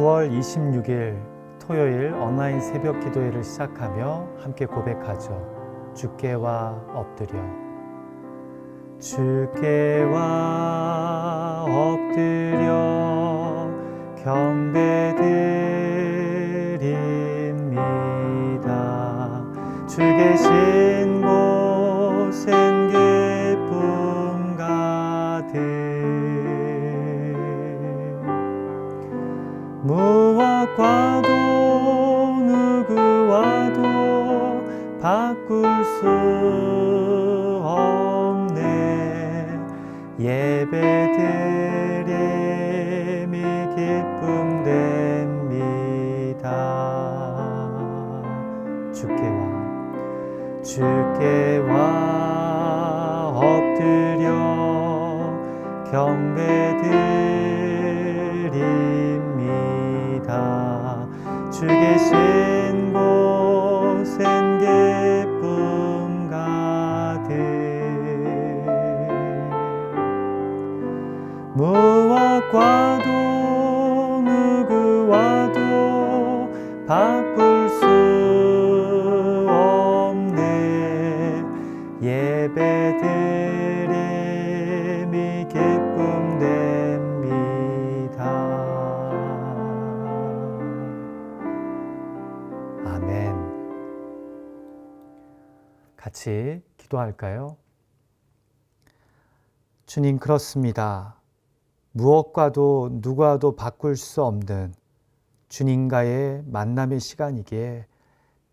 9월 26일 토요일 온라인 새벽 기도회를 시작하며 함께 고백하죠. 주께와 엎드려 주께와 엎드려 경배드립니다. 주 계신 곳엔 기쁨 가득 무엇과도 누구와도 바꿀 수 없네. 예배드림이 기쁨 됩니다. 주께와 엎드려 경배드립니다. 주 계신 곳엔 기쁨 가득 무엇과도 누구와도 바꿀 수 없네. 예배드림이 기쁨 됩니다. 아멘. 같이 기도할까요? 주님, 그렇습니다. 무엇과도 누구와도 바꿀 수 없는 주님과의 만남의 시간이기에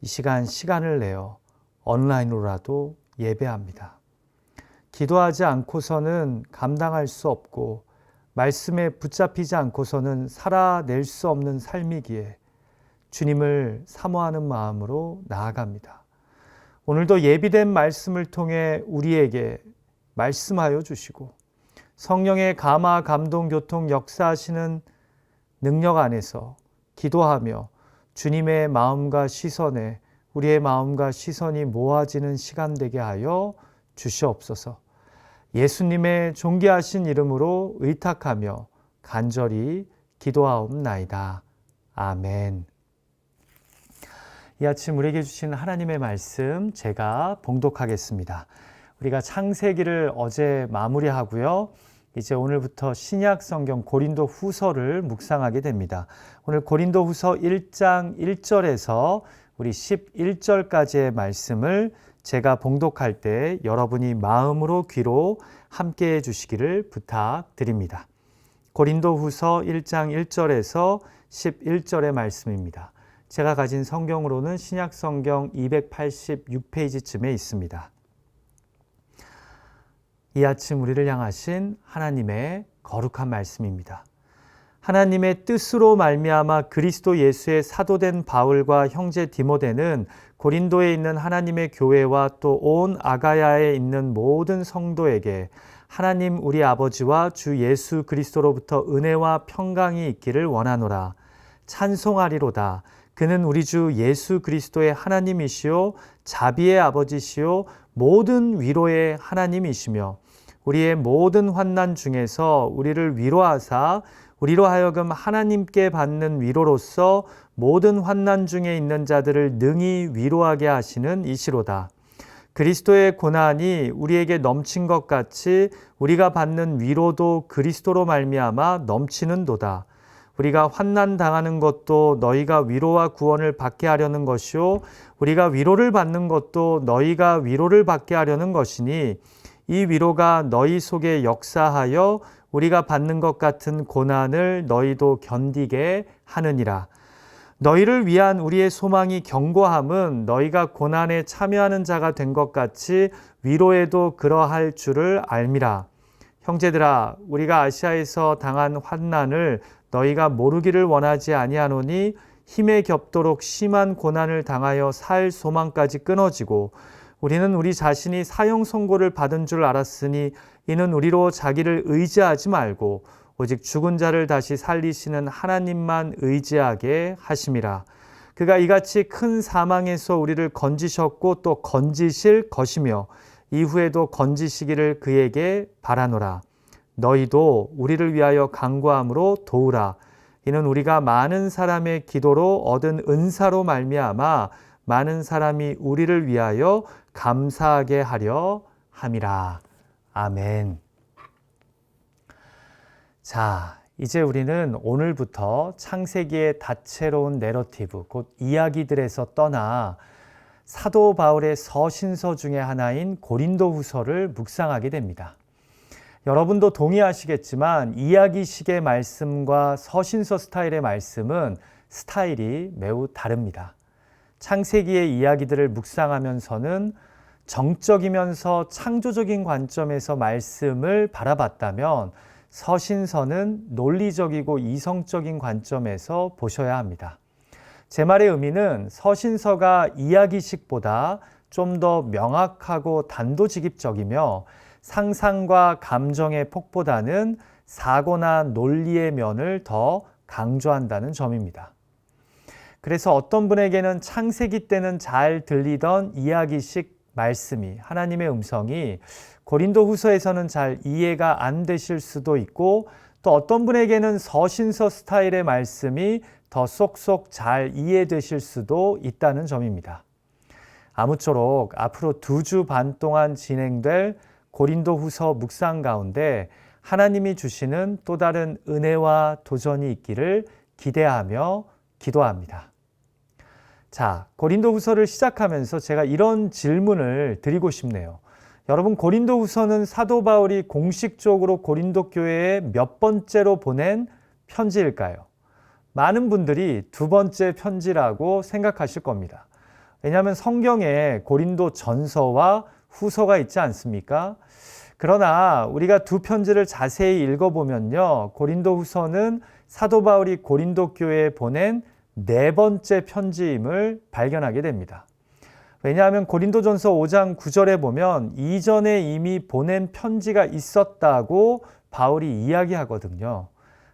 이 시간을 내어 온라인으로라도 예배합니다. 기도하지 않고서는 감당할 수 없고 말씀에 붙잡히지 않고서는 살아낼 수 없는 삶이기에 주님을 사모하는 마음으로 나아갑니다. 오늘도 예비된 말씀을 통해 우리에게 말씀하여 주시고 성령의 감화, 감동, 교통 역사하시는 능력 안에서 기도하며 주님의 마음과 시선에 우리의 마음과 시선이 모아지는 시간 되게 하여 주시옵소서. 예수님의 존귀하신 이름으로 의탁하며 간절히 기도하옵나이다. 아멘. 이 아침 우리에게 주신 하나님의 말씀 제가 봉독하겠습니다. 우리가 창세기를 어제 마무리하고요. 이제 오늘부터 신약 성경 고린도 후서를 묵상하게 됩니다. 오늘 고린도 후서 1장 1절에서 우리 11절까지의 말씀을 제가 봉독할 때 여러분이 마음으로 귀로 함께 해 주시기를 부탁드립니다. 고린도 후서 1장 1절에서 11절의 말씀입니다. 제가 가진 성경으로는 신약 성경 286페이지쯤에 있습니다. 이 아침 우리를 향하신 하나님의 거룩한 말씀입니다. 하나님의 뜻으로 말미암아 그리스도 예수의 사도된 바울과 형제 디모데는 고린도에 있는 하나님의 교회와 또 온 아가야에 있는 모든 성도에게 하나님 우리 아버지와 주 예수 그리스도로부터 은혜와 평강이 있기를 원하노라. 찬송하리로다. 그는 우리 주 예수 그리스도의 하나님이시요 자비의 아버지시요 모든 위로의 하나님이시며 우리의 모든 환난 중에서 우리를 위로하사 우리로 하여금 하나님께 받는 위로로서 모든 환난 중에 있는 자들을 능히 위로하게 하시는 이시로다. 그리스도의 고난이 우리에게 넘친 것 같이 우리가 받는 위로도 그리스도로 말미암아 넘치는도다. 우리가 환난 당하는 것도 너희가 위로와 구원을 받게 하려는 것이요 우리가 위로를 받는 것도 너희가 위로를 받게 하려는 것이니 이 위로가 너희 속에 역사하여 우리가 받는 것 같은 고난을 너희도 견디게 하느니라. 너희를 위한 우리의 소망이 견고함은 너희가 고난에 참여하는 자가 된 것 같이 위로에도 그러할 줄을 알미라. 형제들아, 우리가 아시아에서 당한 환난을 너희가 모르기를 원하지 아니하노니 힘에 겹도록 심한 고난을 당하여 살 소망까지 끊어지고 우리는 우리 자신이 사형 선고를 받은 줄 알았으니 이는 우리로 자기를 의지하지 말고 오직 죽은 자를 다시 살리시는 하나님만 의지하게 하심이라. 그가 이같이 큰 사망에서 우리를 건지셨고 또 건지실 것이며 이후에도 건지시기를 그에게 바라노라. 너희도 우리를 위하여 간구함으로 도우라. 이는 우리가 많은 사람의 기도로 얻은 은사로 말미암아 많은 사람이 우리를 위하여 감사하게 하려 함이라. 아멘. 자, 이제 우리는 오늘부터 창세기의 다채로운 내러티브, 곧 이야기들에서 떠나 사도 바울의 서신서 중에 하나인 고린도후서를 묵상하게 됩니다. 여러분도 동의하시겠지만 이야기식의 말씀과 서신서 스타일의 말씀은 스타일이 매우 다릅니다. 창세기의 이야기들을 묵상하면서는 정적이면서 창조적인 관점에서 말씀을 바라봤다면 서신서는 논리적이고 이성적인 관점에서 보셔야 합니다. 제 말의 의미는 서신서가 이야기식보다 좀 더 명확하고 단도직입적이며 상상과 감정의 폭보다는 사고나 논리의 면을 더 강조한다는 점입니다. 그래서 어떤 분에게는 창세기 때는 잘 들리던 이야기식 말씀이, 하나님의 음성이 고린도후서에서는 잘 이해가 안 되실 수도 있고, 또 어떤 분에게는 서신서 스타일의 말씀이 더 쏙쏙 잘 이해되실 수도 있다는 점입니다. 아무쪼록 앞으로 2주 반 동안 진행될 고린도후서 묵상 가운데 하나님이 주시는 또 다른 은혜와 도전이 있기를 기대하며 기도합니다. 자, 고린도후서를 시작하면서 제가 이런 질문을 드리고 싶네요. 여러분, 고린도후서는 사도 바울이 공식적으로 고린도 교회에 몇 번째로 보낸 편지일까요? 많은 분들이 2번째 편지라고 생각하실 겁니다. 왜냐하면 성경에 고린도 전서와 후서가 있지 않습니까? 그러나 우리가 2 편지를 자세히 읽어보면요, 고린도후서는 사도 바울이 고린도 교회에 보낸 4번째 편지임을 발견하게 됩니다. 왜냐하면 고린도전서 5장 9절에 보면 이전에 이미 보낸 편지가 있었다고 바울이 이야기하거든요.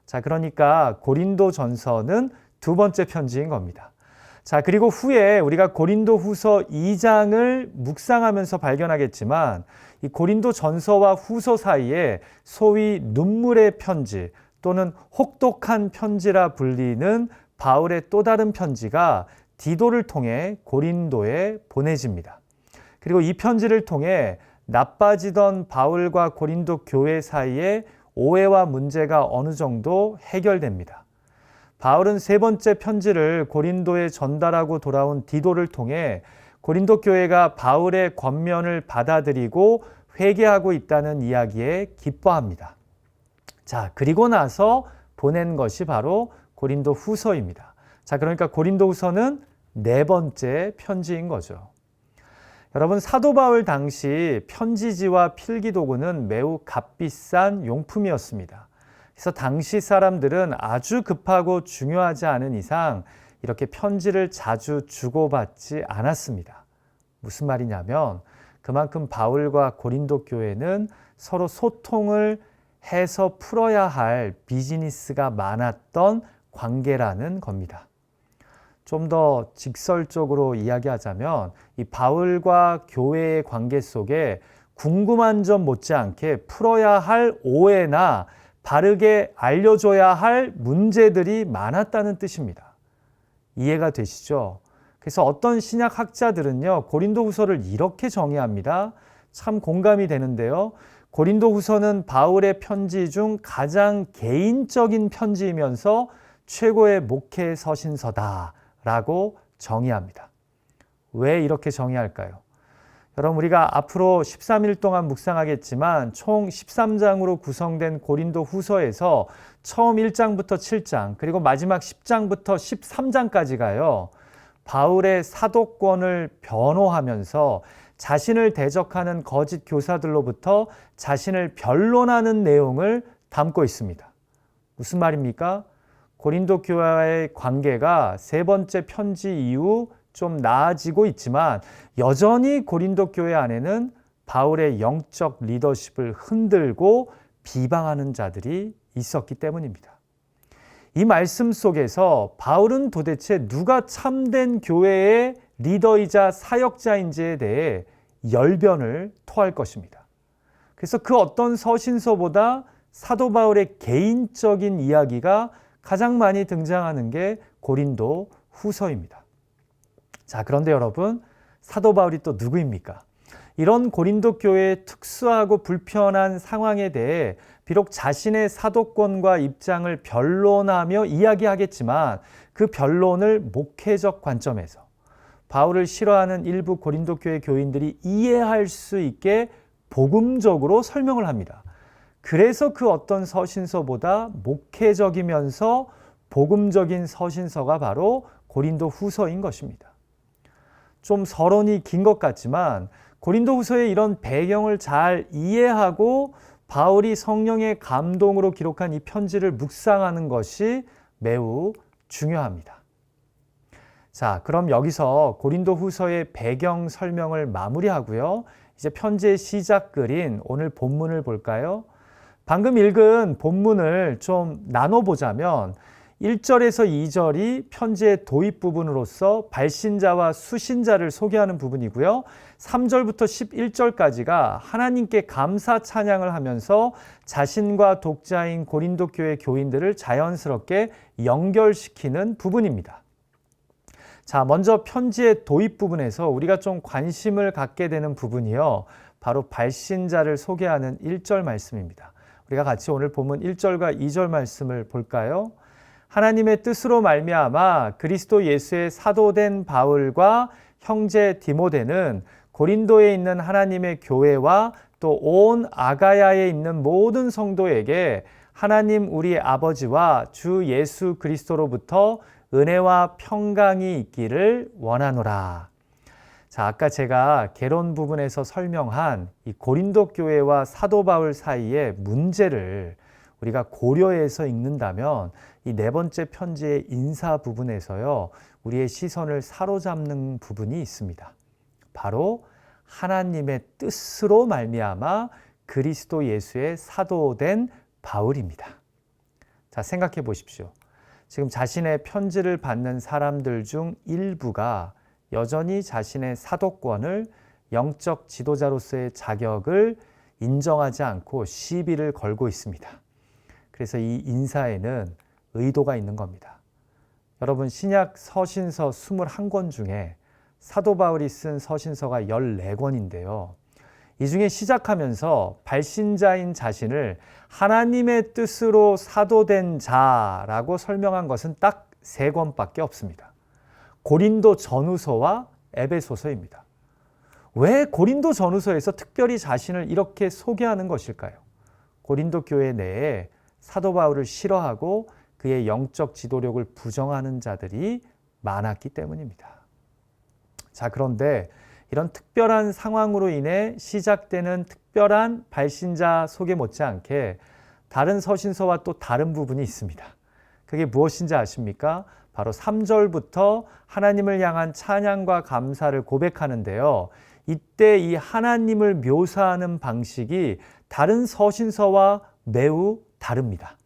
자, 그러니까 고린도전서는 2번째 편지인 겁니다. 자, 그리고 후에 우리가 고린도후서 2장을 묵상하면서 발견하겠지만 이 고린도전서와 후서 사이에 소위 눈물의 편지 또는 혹독한 편지라 불리는 바울의 또 다른 편지가 디도를 통해 고린도에 보내집니다. 그리고 이 편지를 통해 나빠지던 바울과 고린도 교회 사이에 오해와 문제가 어느 정도 해결됩니다. 바울은 3번째 편지를 고린도에 전달하고 돌아온 디도를 통해 고린도 교회가 바울의 권면을 받아들이고 회개하고 있다는 이야기에 기뻐합니다. 자, 그리고 나서 보낸 것이 바로 고린도 후서입니다. 자, 그러니까 고린도 후서는 4번째 편지인 거죠. 여러분, 사도 바울 당시 편지지와 필기도구는 매우 값비싼 용품이었습니다. 그래서 당시 사람들은 아주 급하고 중요하지 않은 이상 이렇게 편지를 자주 주고받지 않았습니다. 무슨 말이냐면 그만큼 바울과 고린도 교회는 서로 소통을 해서 풀어야 할 비즈니스가 많았던 관계라는 겁니다. 좀 더 직설적으로 이야기하자면 이 바울과 교회의 관계 속에 궁금한 점 못지않게 풀어야 할 오해나 바르게 알려줘야 할 문제들이 많았다는 뜻입니다. 이해가 되시죠? 그래서 어떤 신약 학자들은요, 고린도후서를 이렇게 정의합니다. 참 공감이 되는데요. 고린도후서는 바울의 편지 중 가장 개인적인 편지이면서 최고의 목회 서신서다라고 정의합니다. 왜 이렇게 정의할까요? 여러분, 우리가 앞으로 13일 동안 묵상하겠지만 총 13장으로 구성된 고린도 후서에서 처음 1장부터 7장 그리고 마지막 10장부터 13장까지가요. 바울의 사도권을 변호하면서 자신을 대적하는 거짓 교사들로부터 자신을 변론하는 내용을 담고 있습니다. 무슨 말입니까? 고린도 교회와의 관계가 3번째 편지 이후 좀 나아지고 있지만 여전히 고린도 교회 안에는 바울의 영적 리더십을 흔들고 비방하는 자들이 있었기 때문입니다. 이 말씀 속에서 바울은 도대체 누가 참된 교회의 리더이자 사역자인지에 대해 열변을 토할 것입니다. 그래서 그 어떤 서신서보다 사도 바울의 개인적인 이야기가 가장 많이 등장하는 게 고린도 후서입니다. 자, 그런데 여러분, 사도 바울이 또 누구입니까? 이런 고린도 교회의 특수하고 불편한 상황에 대해 비록 자신의 사도권과 입장을 변론하며 이야기하겠지만 그 변론을 목회적 관점에서 바울을 싫어하는 일부 고린도 교회 교인들이 이해할 수 있게 복음적으로 설명을 합니다. 그래서 그 어떤 서신서보다 목회적이면서 복음적인 서신서가 바로 고린도 후서인 것입니다. 좀 서론이 긴 것 같지만 고린도 후서의 이런 배경을 잘 이해하고 바울이 성령의 감동으로 기록한 이 편지를 묵상하는 것이 매우 중요합니다. 자, 그럼 여기서 고린도 후서의 배경 설명을 마무리하고요. 이제 편지의 시작글인 오늘 본문을 볼까요? 방금 읽은 본문을 좀 나눠보자면 1절에서 2절이 편지의 도입 부분으로서 발신자와 수신자를 소개하는 부분이고요. 3절부터 11절까지가 하나님께 감사 찬양을 하면서 자신과 독자인 고린도 교회 교인들을 자연스럽게 연결시키는 부분입니다. 자, 먼저 편지의 도입 부분에서 우리가 좀 관심을 갖게 되는 부분이요. 바로 발신자를 소개하는 1절 말씀입니다. 우리가 같이 오늘 본문 1절과 2절 말씀을 볼까요? 하나님의 뜻으로 말미암아 그리스도 예수의 사도된 바울과 형제 디모데는 고린도에 있는 하나님의 교회와 또 온 아가야에 있는 모든 성도에게 하나님 우리 아버지와 주 예수 그리스도로부터 은혜와 평강이 있기를 원하노라. 자, 아까 제가 개론 부분에서 설명한 이 고린도 교회와 사도 바울 사이의 문제를 우리가 고려해서 읽는다면 이 네 번째 편지의 인사 부분에서요, 우리의 시선을 사로잡는 부분이 있습니다. 바로 하나님의 뜻으로 말미암아 그리스도 예수의 사도된 바울입니다. 자, 생각해 보십시오. 지금 자신의 편지를 받는 사람들 중 일부가 여전히 자신의 사도권을 영적 지도자로서의 자격을 인정하지 않고 시비를 걸고 있습니다. 그래서 이 인사에는 의도가 있는 겁니다. 여러분, 신약 서신서 21권 중에 사도 바울이 쓴 서신서가 14권인데요. 이 중에 시작하면서 발신자인 자신을 하나님의 뜻으로 사도된 자라고 설명한 것은 딱 3권밖에 없습니다. 고린도 전후서와 에베소서입니다. 왜 고린도 전후서에서 특별히 자신을 이렇게 소개하는 것일까요? 고린도 교회 내에 사도 바울을 싫어하고 그의 영적 지도력을 부정하는 자들이 많았기 때문입니다. 자, 그런데 이런 특별한 상황으로 인해 시작되는 특별한 발신자 소개 못지않게 다른 서신서와 또 다른 부분이 있습니다. 그게 무엇인지 아십니까? 바로 3절부터 하나님을 향한 찬양과 감사를 고백하는데요. 이때 이 하나님을 묘사하는 방식이 다른 서신서와 매우 다릅니다.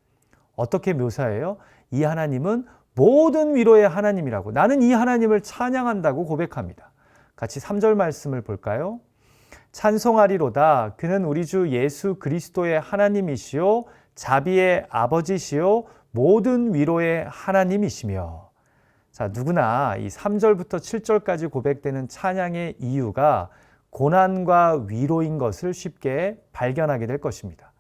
어떻게 묘사해요? 이 하나님은 모든 위로의 하나님이라고, 나는 이 하나님을 찬양한다고 고백합니다. 같이 3절 말씀을 볼까요? 찬송하리로다. 그는 우리 주 예수 그리스도의 하나님이시요 자비의 아버지시요 모든 위로의 하나님이시며. 자, 누구나 이 3절부터 7절까지 고백되는 찬양의 이유가 고난과 위로인 것을 쉽게 발견하게 될 것입니다.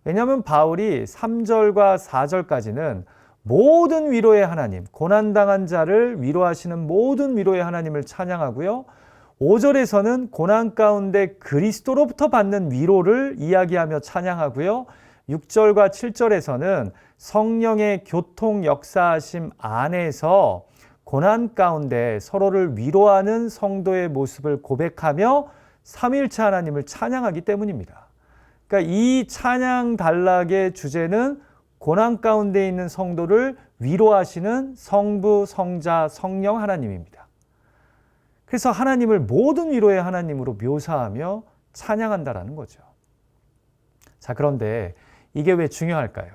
왜냐하면 바울이 3절과 4절까지는 모든 위로의 하나님, 고난당한 자를 위로하시는 모든 위로의 하나님을 찬양하고요. 5절에서는 고난 가운데 그리스도로부터 받는 위로를 이야기하며 찬양하고요. 6절과 7절에서는 성령의 교통 역사하심 안에서 고난 가운데 서로를 위로하는 성도의 모습을 고백하며 삼위일체 하나님을 찬양하기 때문입니다. 그러니까 이 찬양 단락의 주제는 고난 가운데 있는 성도를 위로하시는 성부, 성자, 성령 하나님입니다. 그래서 하나님을 모든 위로의 하나님으로 묘사하며 찬양한다라는 거죠. 자, 그런데 이게 왜 중요할까요?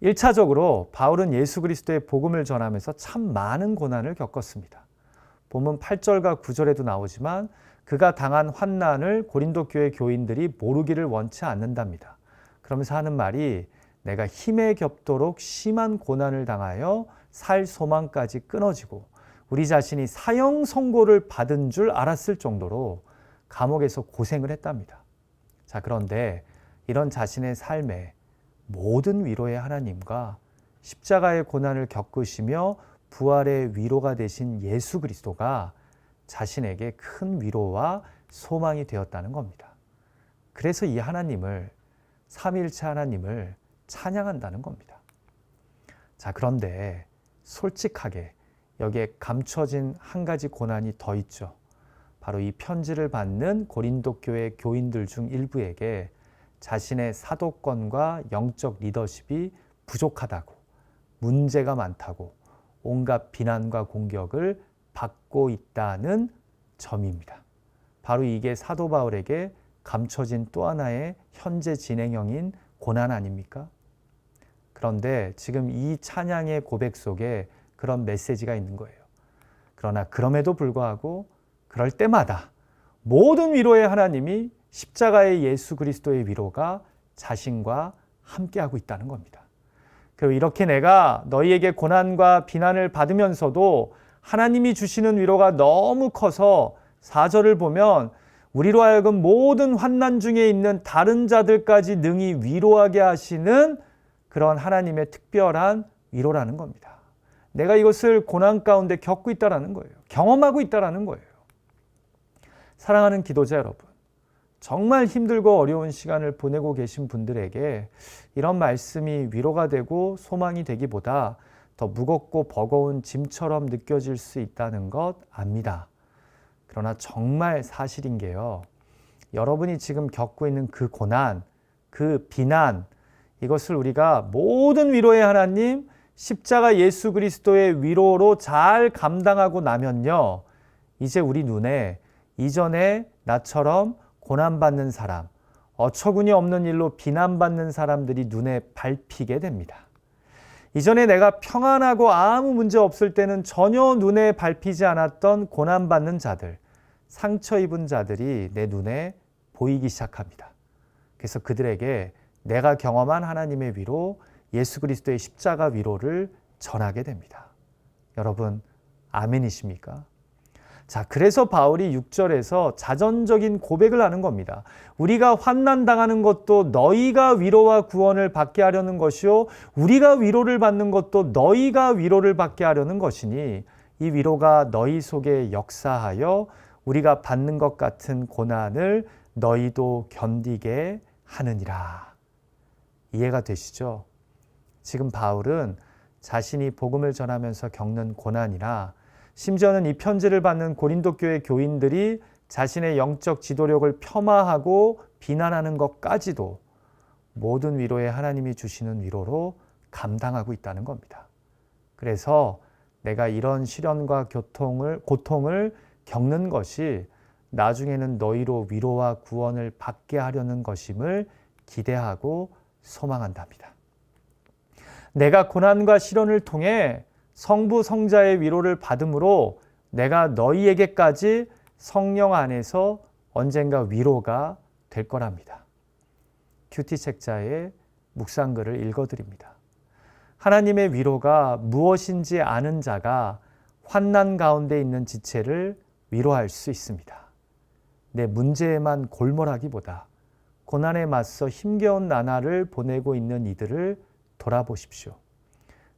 1차적으로 바울은 예수 그리스도의 복음을 전하면서 참 많은 고난을 겪었습니다. 본문 8절과 9절에도 나오지만 그가 당한 환난을 고린도 교회 교인들이 모르기를 원치 않는답니다. 그러면서 하는 말이 내가 힘에 겹도록 심한 고난을 당하여 살 소망까지 끊어지고 우리 자신이 사형 선고를 받은 줄 알았을 정도로 감옥에서 고생을 했답니다. 자, 그런데 이런 자신의 삶에 모든 위로의 하나님과 십자가의 고난을 겪으시며 부활의 위로가 되신 예수 그리스도가 자신에게 큰 위로와 소망이 되었다는 겁니다. 그래서 이 하나님을, 삼위일체 하나님을 찬양한다는 겁니다. 자, 그런데 솔직하게 여기에 감춰진 한 가지 고난이 더 있죠. 바로 이 편지를 받는 고린도 교회 교인들 중 일부에게 자신의 사도권과 영적 리더십이 부족하다고, 문제가 많다고 온갖 비난과 공격을 받고 있다는 점입니다. 바로 이게 사도 바울에게 감춰진 또 하나의 현재 진행형인 고난 아닙니까? 그런데 지금 이 찬양의 고백 속에 그런 메시지가 있는 거예요. 그러나 그럼에도 불구하고 그럴 때마다 모든 위로의 하나님이 십자가의 예수 그리스도의 위로가 자신과 함께하고 있다는 겁니다. 그리고 이렇게 내가 너희에게 고난과 비난을 받으면서도 하나님이 주시는 위로가 너무 커서 4절을 보면 우리로 하여금 모든 환난 중에 있는 다른 자들까지 능히 위로하게 하시는 그런 하나님의 특별한 위로라는 겁니다. 내가 이것을 고난 가운데 겪고 있다는 거예요. 경험하고 있다는 거예요. 사랑하는 기도자 여러분, 정말 힘들고 어려운 시간을 보내고 계신 분들에게 이런 말씀이 위로가 되고 소망이 되기보다 더 무겁고 버거운 짐처럼 느껴질 수 있다는 것 압니다. 그러나 정말 사실인 게요, 여러분이 지금 겪고 있는 그 고난, 그 비난, 이것을 우리가 모든 위로의 하나님, 십자가 예수 그리스도의 위로로 잘 감당하고 나면요, 이제 우리 눈에 이전에 나처럼 고난받는 사람, 어처구니 없는 일로 비난받는 사람들이 눈에 밟히게 됩니다. 이전에 내가 평안하고 아무 문제 없을 때는 전혀 눈에 밟히지 않았던 고난받는 자들, 상처 입은 자들이 내 눈에 보이기 시작합니다. 그래서 그들에게 내가 경험한 하나님의 위로, 예수 그리스도의 십자가 위로를 전하게 됩니다. 여러분, 아멘이십니까? 자, 그래서 바울이 6절에서 자전적인 고백을 하는 겁니다. 우리가 환난당하는 것도 너희가 위로와 구원을 받게 하려는 것이요, 우리가 위로를 받는 것도 너희가 위로를 받게 하려는 것이니 이 위로가 너희 속에 역사하여 우리가 받는 것 같은 고난을 너희도 견디게 하느니라. 이해가 되시죠? 지금 바울은 자신이 복음을 전하면서 겪는 고난이나 심지어는 이 편지를 받는 고린도 교회 교인들이 자신의 영적 지도력을 폄하하고 비난하는 것까지도 모든 위로에 하나님이 주시는 위로로 감당하고 있다는 겁니다. 그래서 내가 이런 시련과 고통을 겪는 것이 나중에는 너희로 위로와 구원을 받게 하려는 것임을 기대하고 소망한답니다. 내가 고난과 시련을 통해 성부 성자의 위로를 받음으로 내가 너희에게까지 성령 안에서 언젠가 위로가 될 거랍니다. 큐티 책자의 묵상글을 읽어드립니다. 하나님의 위로가 무엇인지 아는 자가 환난 가운데 있는 지체를 위로할 수 있습니다. 내 문제에만 골몰하기보다 고난에 맞서 힘겨운 나날을 보내고 있는 이들을 돌아보십시오.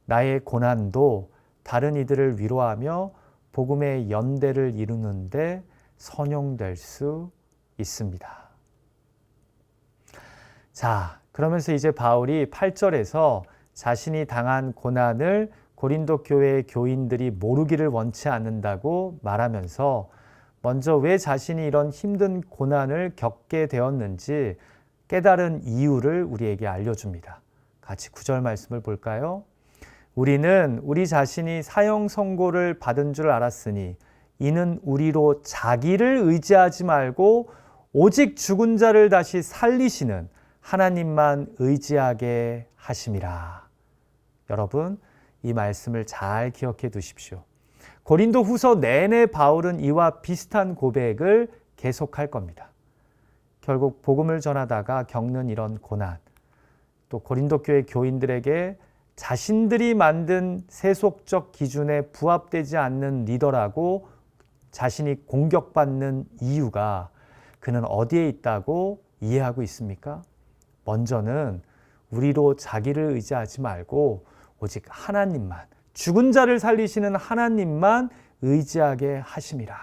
나의 고난도 다른 이들을 위로하며 복음의 연대를 이루는데 선용될 수 있습니다. 자, 그러면서 이제 바울이 8절에서 자신이 당한 고난을 고린도 교회의 교인들이 모르기를 원치 않는다고 말하면서 먼저 왜 자신이 이런 힘든 고난을 겪게 되었는지 깨달은 이유를 우리에게 알려줍니다. 같이 9절 말씀을 볼까요? 우리는 우리 자신이 사형 선고를 받은 줄 알았으니 이는 우리로 자기를 의지하지 말고 오직 죽은 자를 다시 살리시는 하나님만 의지하게 하심이라. 여러분, 이 말씀을 잘 기억해 두십시오. 고린도 후서 내내 바울은 이와 비슷한 고백을 계속할 겁니다. 결국 복음을 전하다가 겪는 이런 고난, 또 고린도 교회 교인들에게 자신들이 만든 세속적 기준에 부합되지 않는 리더라고 자신이 공격받는 이유가 그는 어디에 있다고 이해하고 있습니까? 먼저는 우리로 자기를 의지하지 말고 오직 하나님만, 죽은 자를 살리시는 하나님만 의지하게 하심이라.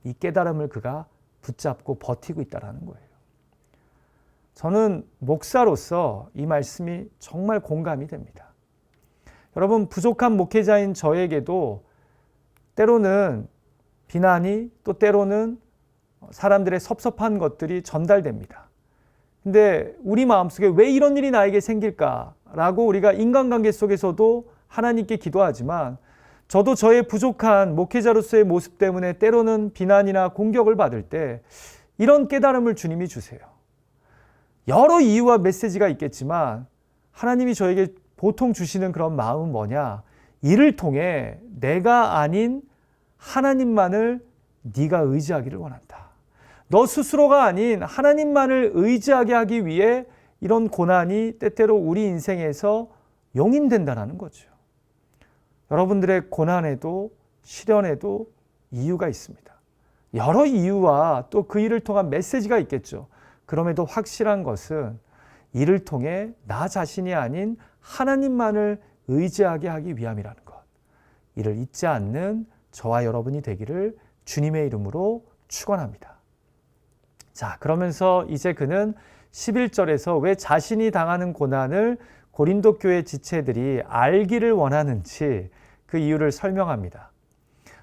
이 깨달음을 그가 붙잡고 버티고 있다는 거예요. 저는 목사로서 이 말씀이 정말 공감이 됩니다. 여러분, 부족한 목회자인 저에게도 때로는 비난이 또 때로는 사람들의 섭섭한 것들이 전달됩니다. 근데 우리 마음속에 왜 이런 일이 나에게 생길까라고 우리가 인간관계 속에서도 하나님께 기도하지만 저도 저의 부족한 목회자로서의 모습 때문에 때로는 비난이나 공격을 받을 때 이런 깨달음을 주님이 주세요. 여러 이유와 메시지가 있겠지만 하나님이 저에게 보통 주시는 그런 마음은 뭐냐? 이를 통해 내가 아닌 하나님만을 네가 의지하기를 원한다. 너 스스로가 아닌 하나님만을 의지하게 하기 위해 이런 고난이 때때로 우리 인생에서 용인된다는 거죠. 여러분들의 고난에도 시련에도 이유가 있습니다. 여러 이유와 또 그 일을 통한 메시지가 있겠죠. 그럼에도 확실한 것은 이를 통해 나 자신이 아닌 하나님만을 의지하게 하기 위함이라는 것. 이를 잊지 않는 저와 여러분이 되기를 주님의 이름으로 축원합니다. 자, 그러면서 이제 그는 11절에서 왜 자신이 당하는 고난을 고린도 교회 지체들이 알기를 원하는지 그 이유를 설명합니다.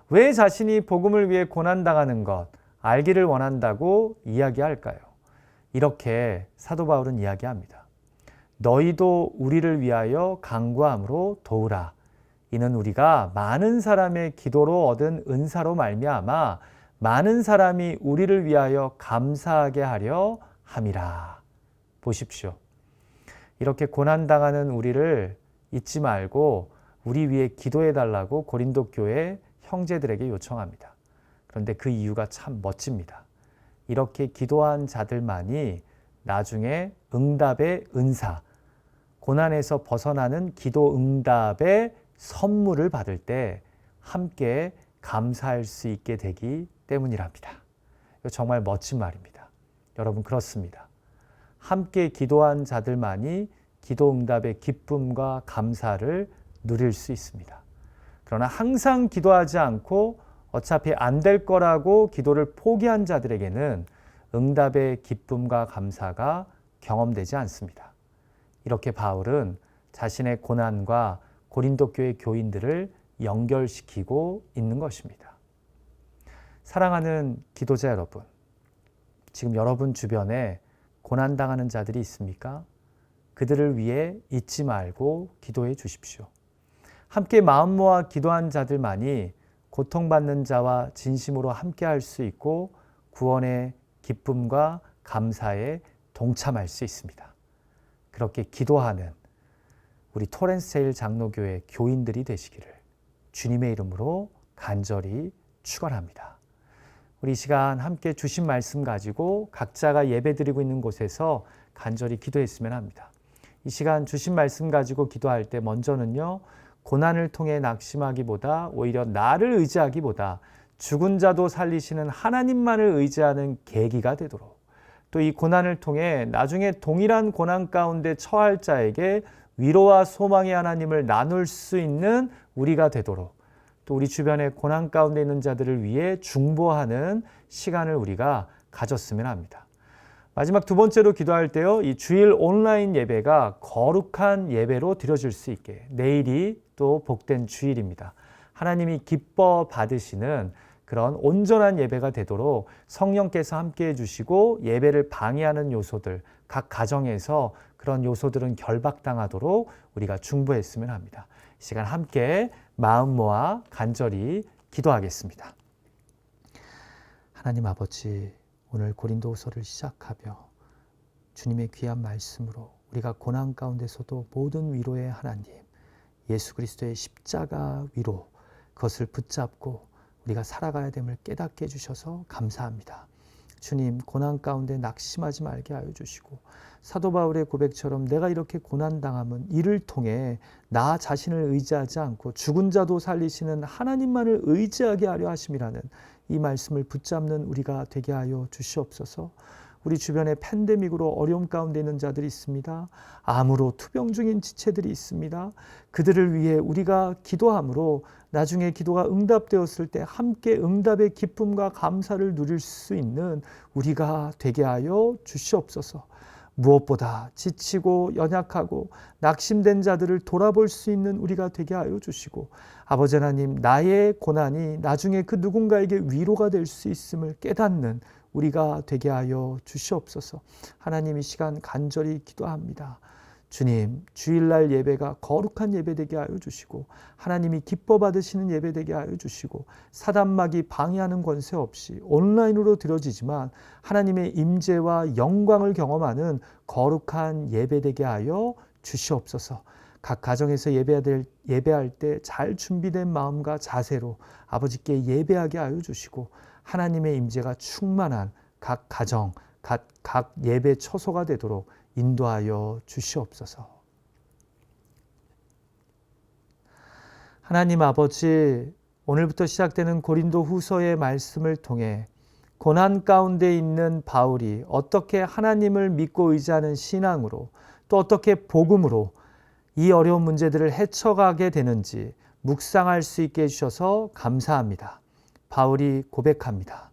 왜 자신이 복음을 위해 고난당하는 것 알기를 원한다고 이야기할까요? 이렇게 사도 바울은 이야기합니다. 너희도 우리를 위하여 간구함으로 도우라. 이는 우리가 많은 사람의 기도로 얻은 은사로 말미암아 많은 사람이 우리를 위하여 감사하게 하려 함이라. 보십시오. 이렇게 고난당하는 우리를 잊지 말고 우리 위해 기도해 달라고 고린도 교회 형제들에게 요청합니다. 그런데 그 이유가 참 멋집니다. 이렇게 기도한 자들만이 나중에 응답의 은사, 고난에서 벗어나는 기도 응답의 선물을 받을 때 함께 감사할 수 있게 되기 때문이랍니다. 이거 정말 멋진 말입니다. 여러분, 그렇습니다. 함께 기도한 자들만이 기도 응답의 기쁨과 감사를 누릴 수 있습니다. 그러나 항상 기도하지 않고 어차피 안 될 거라고 기도를 포기한 자들에게는 응답의 기쁨과 감사가 경험되지 않습니다. 이렇게 바울은 자신의 고난과 고린도 교회 교인들을 연결시키고 있는 것입니다. 사랑하는 기도자 여러분, 지금 여러분 주변에 고난당하는 자들이 있습니까? 그들을 위해 잊지 말고 기도해 주십시오. 함께 마음 모아 기도한 자들만이 고통받는 자와 진심으로 함께 할 수 있고 구원의 기쁨과 감사에 동참할 수 있습니다. 그렇게 기도하는 우리 토렌스제일 장로교회 교인들이 되시기를 주님의 이름으로 간절히 축원합니다. 우리 이 시간 함께 주신 말씀 가지고 각자가 예배드리고 있는 곳에서 간절히 기도했으면 합니다. 이 시간 주신 말씀 가지고 기도할 때 먼저는요, 고난을 통해 낙심하기보다 오히려 나를 의지하기보다 죽은 자도 살리시는 하나님만을 의지하는 계기가 되도록, 또 이 고난을 통해 나중에 동일한 고난 가운데 처할 자에게 위로와 소망의 하나님을 나눌 수 있는 우리가 되도록, 또 우리 주변에 고난 가운데 있는 자들을 위해 중보하는 시간을 우리가 가졌으면 합니다. 마지막 두 번째로 기도할 때요, 이 주일 온라인 예배가 거룩한 예배로 드려질 수 있게, 내일이 또 복된 주일입니다. 하나님이 기뻐 받으시는 그런 온전한 예배가 되도록 성령께서 함께해 주시고 예배를 방해하는 요소들, 각 가정에서 그런 요소들은 결박당하도록 우리가 중보했으면 합니다. 이 시간 함께 마음 모아 간절히 기도하겠습니다. 하나님 아버지, 오늘 고린도후서를 시작하며 주님의 귀한 말씀으로 우리가 고난 가운데서도 모든 위로의 하나님, 예수 그리스도의 십자가 위로, 그것을 붙잡고 우리가 살아가야 됨을 깨닫게 해주셔서 감사합니다. 주님, 고난 가운데 낙심하지 말게 하여 주시고, 사도 바울의 고백처럼 내가 이렇게 고난당함은 이를 통해 나 자신을 의지하지 않고 죽은 자도 살리시는 하나님만을 의지하게 하려 하심이라는 이 말씀을 붙잡는 우리가 되게 하여 주시옵소서. 우리 주변에 팬데믹으로 어려움 가운데 있는 자들이 있습니다. 암으로 투병 중인 지체들이 있습니다. 그들을 위해 우리가 기도함으로 나중에 기도가 응답되었을 때 함께 응답의 기쁨과 감사를 누릴 수 있는 우리가 되게 하여 주시옵소서. 무엇보다 지치고 연약하고 낙심된 자들을 돌아볼 수 있는 우리가 되게 하여 주시고, 아버지 하나님, 나의 고난이 나중에 그 누군가에게 위로가 될 수 있음을 깨닫는 우리가 되게 하여 주시옵소서. 하나님, 이 시간 간절히 기도합니다. 주님, 주일날 예배가 거룩한 예배 되게 하여 주시고, 하나님이 기뻐 받으시는 예배 되게 하여 주시고, 사단막이 방해하는 권세 없이 온라인으로 드려지지만 하나님의 임재와 영광을 경험하는 거룩한 예배 되게 하여 주시옵소서. 각 가정에서 예배할 때 잘 준비된 마음과 자세로 아버지께 예배하게 하여 주시고, 하나님의 임재가 충만한 각 가정, 각 예배 처소가 되도록 인도하여 주시옵소서. 하나님 아버지, 오늘부터 시작되는 고린도 후서의 말씀을 통해 고난 가운데 있는 바울이 어떻게 하나님을 믿고 의지하는 신앙으로, 또 어떻게 복음으로 이 어려운 문제들을 헤쳐가게 되는지 묵상할 수 있게 해주셔서 감사합니다. 바울이 고백합니다.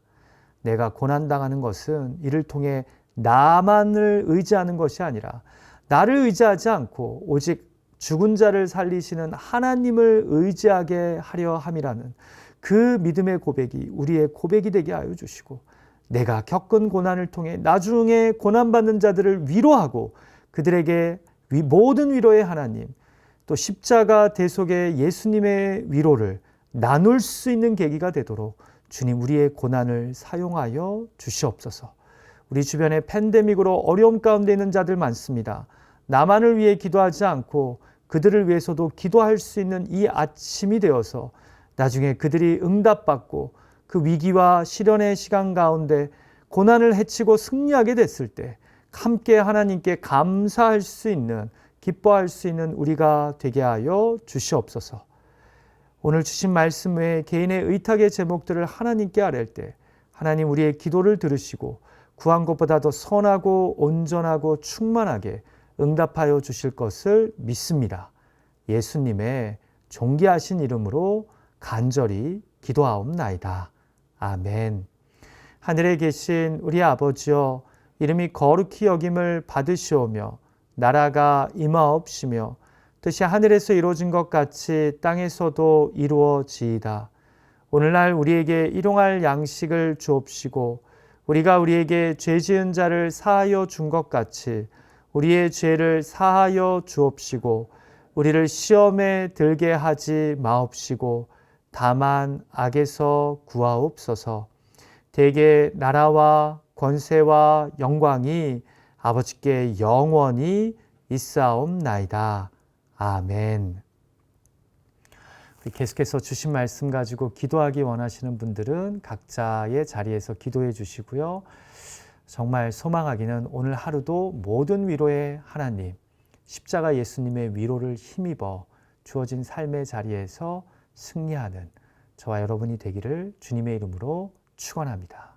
내가 고난당하는 것은 이를 통해 나만을 의지하는 것이 아니라 나를 의지하지 않고 오직 죽은 자를 살리시는 하나님을 의지하게 하려 함이라는 그 믿음의 고백이 우리의 고백이 되게 하여 주시고, 내가 겪은 고난을 통해 나중에 고난받는 자들을 위로하고 그들에게 모든 위로의 하나님, 또 십자가 대속의 예수님의 위로를 나눌 수 있는 계기가 되도록 주님, 우리의 고난을 사용하여 주시옵소서. 우리 주변에 팬데믹으로 어려움 가운데 있는 자들 많습니다. 나만을 위해 기도하지 않고 그들을 위해서도 기도할 수 있는 이 아침이 되어서 나중에 그들이 응답받고 그 위기와 시련의 시간 가운데 고난을 헤치고 승리하게 됐을 때 함께 하나님께 감사할 수 있는, 기뻐할 수 있는 우리가 되게 하여 주시옵소서. 오늘 주신 말씀 외에 개인의 의탁의 제목들을 하나님께 아뢰 때 하나님 우리의 기도를 들으시고 구한 것보다 더 선하고 온전하고 충만하게 응답하여 주실 것을 믿습니다. 예수님의 존귀하신 이름으로 간절히 기도하옵나이다. 아멘. 하늘에 계신 우리 아버지여, 이름이 거룩히 여김을 받으시오며 나라가 임하옵시며 뜻이 하늘에서 이루어진 것 같이 땅에서도 이루어지이다. 오늘날 우리에게 일용할 양식을 주옵시고 우리가 우리에게 죄 지은 자를 사하여 준 것 같이 우리의 죄를 사하여 주옵시고 우리를 시험에 들게 하지 마옵시고 다만 악에서 구하옵소서. 대개 나라와 권세와 영광이 아버지께 영원히 있사옵나이다. 아멘. 계속해서 주신 말씀 가지고 기도하기 원하시는 분들은 각자의 자리에서 기도해 주시고요. 정말 소망하기는 오늘 하루도 모든 위로의 하나님, 십자가 예수님의 위로를 힘입어 주어진 삶의 자리에서 승리하는 저와 여러분이 되기를 주님의 이름으로 축원합니다.